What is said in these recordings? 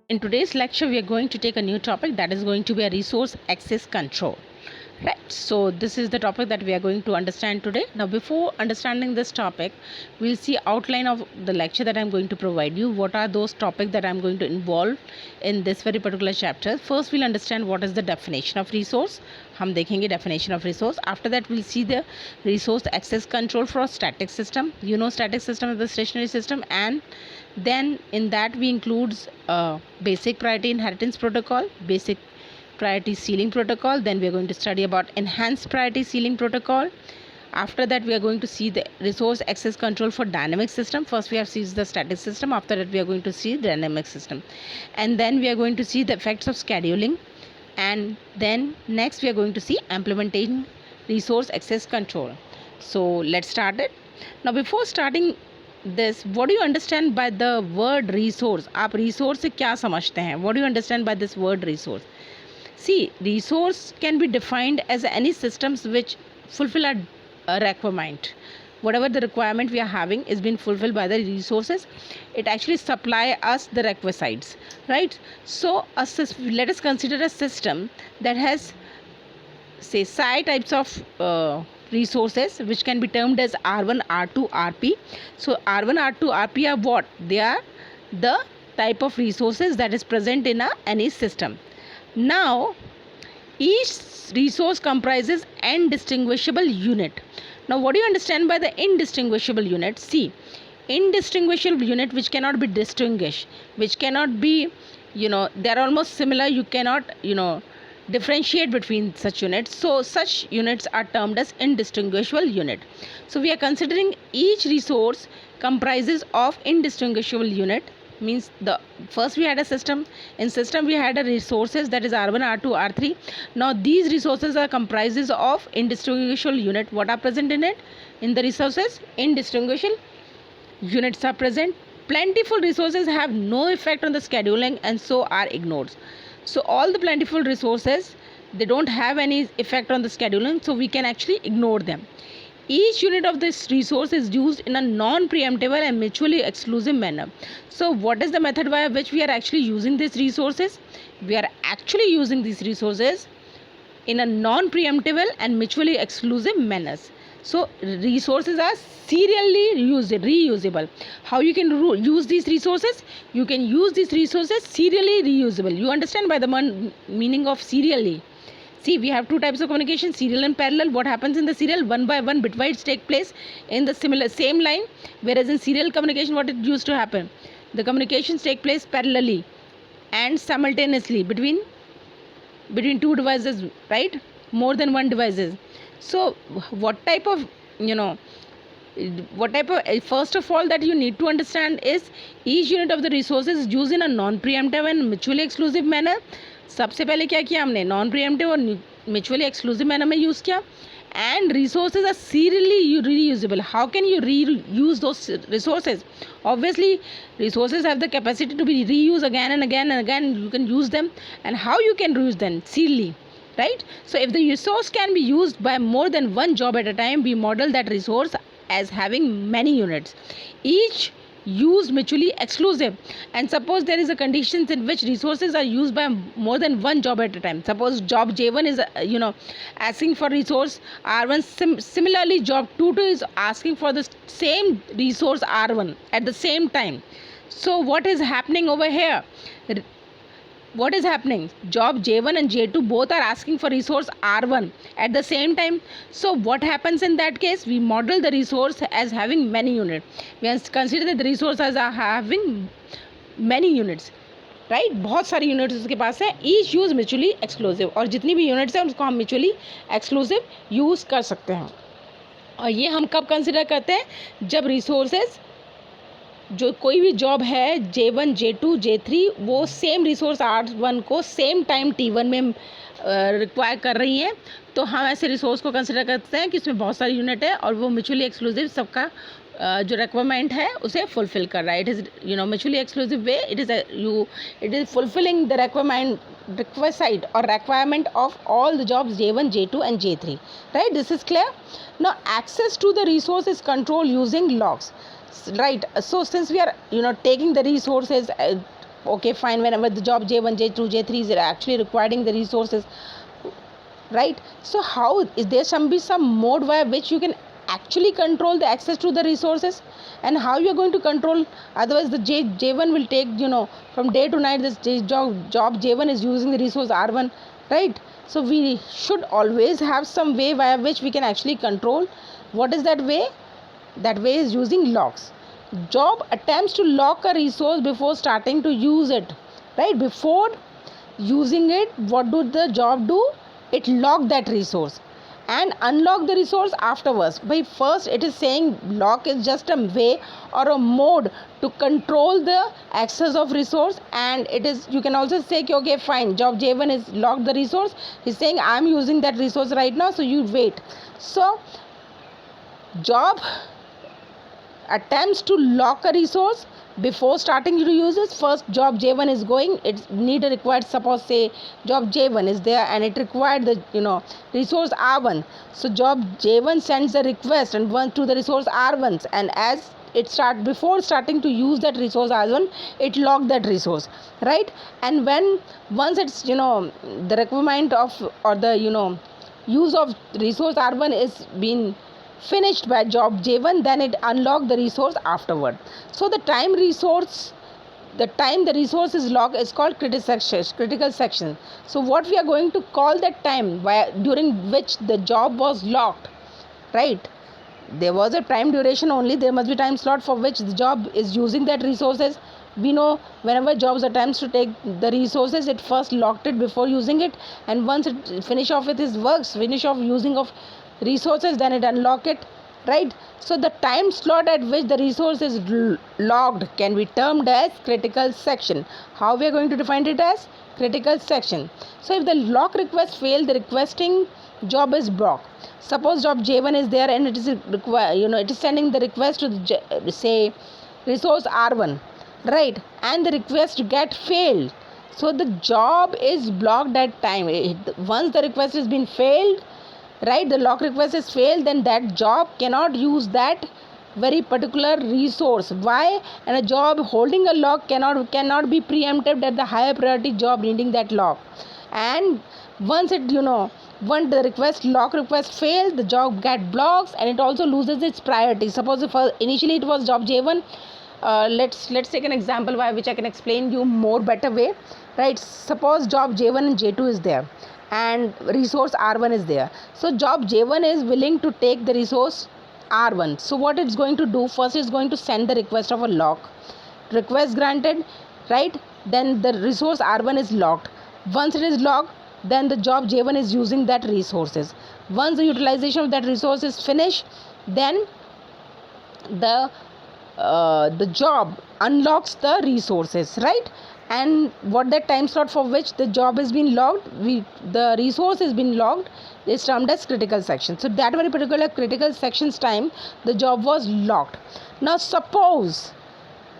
In today's lecture, we are going to take a new topic that is going to be a resource access control. Right, so this is the topic that we are going to understand today. Now, before understanding this topic, we'll see outline of the lecture that I'm going to provide you. What are those topics that I'm going to involve in this very particular chapter? First, we'll understand what is the definition of resource. हम देखेंगे definition of resource. After that, we'll see the resource access control for a static system. You know, static system is the stationary system, and then in that we includes basic priority inheritance protocol, basic priority ceiling protocol. Then we are going to study about enhanced priority ceiling protocol. After that, we are going to see the resource access control for dynamic system. First, we have seen the static system. After that, we are going to see the dynamic system, and then we are going to see the effects of scheduling, and then next we are going to see implementing resource access control. So let's start it. Now, before starting this, what do you understand by the word resource? आप resource से क्या समझते हैं? What do you understand by this word resource? See, resource can be defined as any systems which fulfill a requirement. Whatever the requirement we are having is being fulfilled by the resources. It actually supply us the requisites, right? So, let us consider a system that has, say, psi types of resources which can be termed as R1, R2, RP. So, R1, R2, RP are what? They are the type of resources that is present in any system. Now, each resource comprises indistinguishable unit. Now, what do you understand by the indistinguishable unit? See, indistinguishable unit which cannot be distinguished, which cannot be, they are almost similar. You cannot, differentiate between such units. So, such units are termed as indistinguishable unit. So, we are considering each resource comprises of indistinguishable unit. Means the first we had a system. In system we had a resources that is R1, R2, R3. Now these resources are comprises of indistinguishable unit. What are present in it? In the resources, indistinguishable units are present. Plentiful resources have no effect on the scheduling and so are ignored. So all the plentiful resources, they don't have any effect on the scheduling, so we can actually ignore them. Each unit of this resource is used in a non-preemptible and mutually exclusive manner. So what is the method by which we are actually using these resources? We are actually using these resources in a non-preemptible and mutually exclusive manners. So resources are serially reusable. How you can use these resources? You can use these resources serially reusable. You understand by the meaning of serially? See, we have two types of communication, serial and parallel. What happens in the serial? One by one bitwise take place in the same line, whereas in serial communication what it used to happen? The communications take place parallelly and simultaneously between two devices, right? More than one devices. So what type of, first of all that you need to understand is each unit of the resources is used in a non-preemptive and mutually exclusive manner. सबसे पहले क्या किया हमने? Non preemptive और mutually exclusive manner में use किया. And resources are serially reusable. How can you reuse those resources? Obviously resources have the capacity to be reused again and again and again. You can use them. And how you can reuse them? Serially, right? So if the resource can be used by more than one job at a time, we model that resource as having many units, each used mutually exclusive. And suppose there is a conditions in which resources are used by more than one job at a time. Suppose job J1 is asking for resource R1, similarly job 2 is asking for the same resource R1 at the same time. So what is happening over here? What is happening? Job J1 and J2 both are asking for resource R1 at the same time. So what happens in that case? We model the resource as having many units. We consider that the resources are having many units, right? बहुत सारी units उसके पास है. Each use mutually exclusive. और जितनी भी units हैं उसको हम म्यूचुअली एक्सक्लूसिव यूज़ कर सकते हैं. और ये हम कब कंसिडर करते हैं? जब रिसोर्सेज, जो कोई भी जॉब है J1, J2, J3, वो सेम रिसोर्स R1 को सेम टाइम T1 में रिक्वायर कर रही हैं, तो हम ऐसे रिसोर्स को कंसिडर करते हैं कि इसमें बहुत सारी यूनिट है और वो म्यूचुअली एक्सक्लूसिव सबका जो रिक्वायरमेंट है उसे फुलफिल कर रहा है. It is mutually exclusive way. It is fulfilling the requisite or requirement of all the jobs J1, J2 and J3, right? This is clear. Now access to the resource is controlled using logs, right? So since we are taking the resources Okay, fine, whenever the job J1, J2, J3 is actually requiring the resources, right? So how is there some mode by which you can actually control the access to the resources, and how you are going to control? Otherwise the J1 will take, from day to night. This job J1 is using the resource R1, right? So we should always have some way by which we can actually control. What is that way? That way is using locks. Job attempts to lock a resource before starting to use it, right? Before using it, what do the job do? It lock that resource and unlock the resource afterwards. By first it is saying lock is just a way or a mode to control the access of resource, and it is, you can also say okay fine, job J1 is locked the resource. He's saying I'm using that resource right now, so you wait. So job attempts to lock a resource before starting to use it. First job J1 is going, it need a required, suppose say job J1 is there and it required the resource R1. So job J1 sends a request and one to the resource R1, and as it start, before starting to use that resource R1, it locked that resource, right? And when once it's the requirement of, or the use of resource R1 is being finished by job J1, then it unlock the resource afterward. So the time the resource is locked is called critical section. So what we are going to call that time during which the job was locked, right? There was a time duration only, there must be time slot for which the job is using that resources. We know whenever jobs attempts to take the resources, it first locked it before using it, and once it finish off with his works, finish off using of resources, then it unlock it, right? So the time slot at which the resource is locked can be termed as critical section. How we are going to define it? As critical section. So if the lock request fail, the requesting job is blocked. Suppose job J1 is there and it is it is sending the request to the say resource R1, right? And the request get failed, so the job is blocked at time. Once the request has been failed, right, the lock request is failed, then that job cannot use that very particular resource. Why? And a job holding a lock cannot be preempted at the higher priority job needing that lock. And once it once the lock request fails, the job get blocks and it also loses its priority. Suppose if initially it was job J1, let's take an example by which I can explain you more better way, right? Suppose job J1 and J2 is there and resource R1 is there. So job J1 is willing to take the resource R1. So what it's going to do, first it's going to send the request of a lock. Request granted, right? Then the resource R1 is locked. Once it is locked, then the job J1 is using that resources. Once the utilization of that resource is finished, then the job unlocks the resources, right? And what that time slot for which the job has been locked, the resource has been locked, is termed as critical section. So that very particular critical section's time, the job was locked. Now suppose,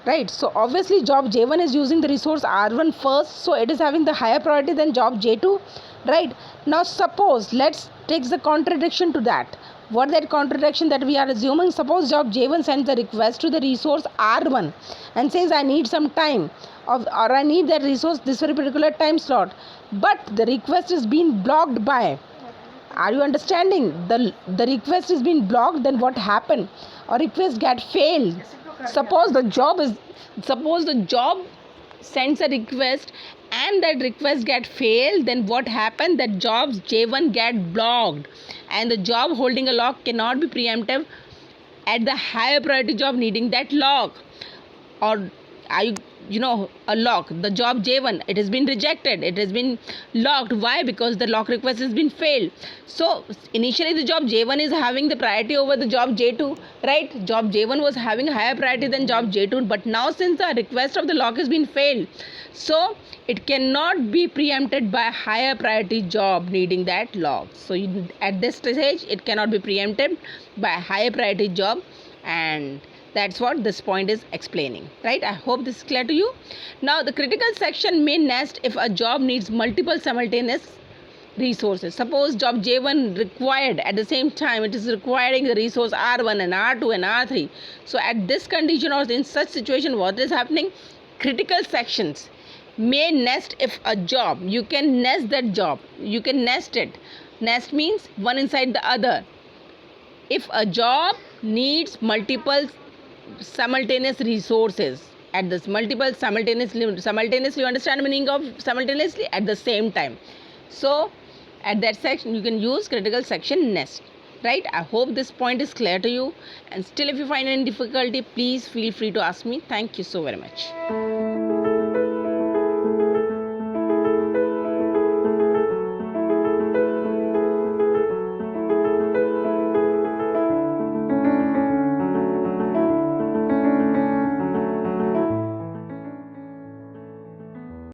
right, so obviously job J1 is using the resource R1 first, so it is having the higher priority than job J2, right? Now suppose, let's take the contradiction to that. What that contradiction that we are assuming? Suppose job J1 sends a request to the resource R1 and says I need some time or I need that resource this very particular time slot, but the request is being blocked by, are you understanding? The request is being blocked, then what happened? Or request get failed. Suppose the job sends a request and that request get failed, then what happened? That jobs J1 get blocked and the job holding a lock cannot be preemptive at the higher priority job needing that lock. Or a lock, the job J1, it has been rejected, it has been locked. Why? Because the lock request has been failed. So initially the job J1 is having the priority over the job J2, right? Job J1 was having higher priority than job J2, but now since the request of the lock has been failed, so it cannot be preempted by higher priority job needing that lock. So at this stage it cannot be preempted by higher priority job, and that's what this point is explaining, right? I hope this is clear to you. Now the critical section may nest if a job needs multiple simultaneous resources. Suppose job J1 required at the same time, it is requiring the resource R1 and R2 and R3. So at this condition or in such situation, what is happening? Critical sections may nest if a job, you can nest that job, you can nest it. Nest means one inside the other. If a job needs multiple simultaneous resources at this multiple simultaneously, you understand the meaning of simultaneously? At the same time. So at that section you can use critical section nest, right? I hope this point is clear to you, and still if you find any difficulty, please feel free to ask me. Thank you so very much.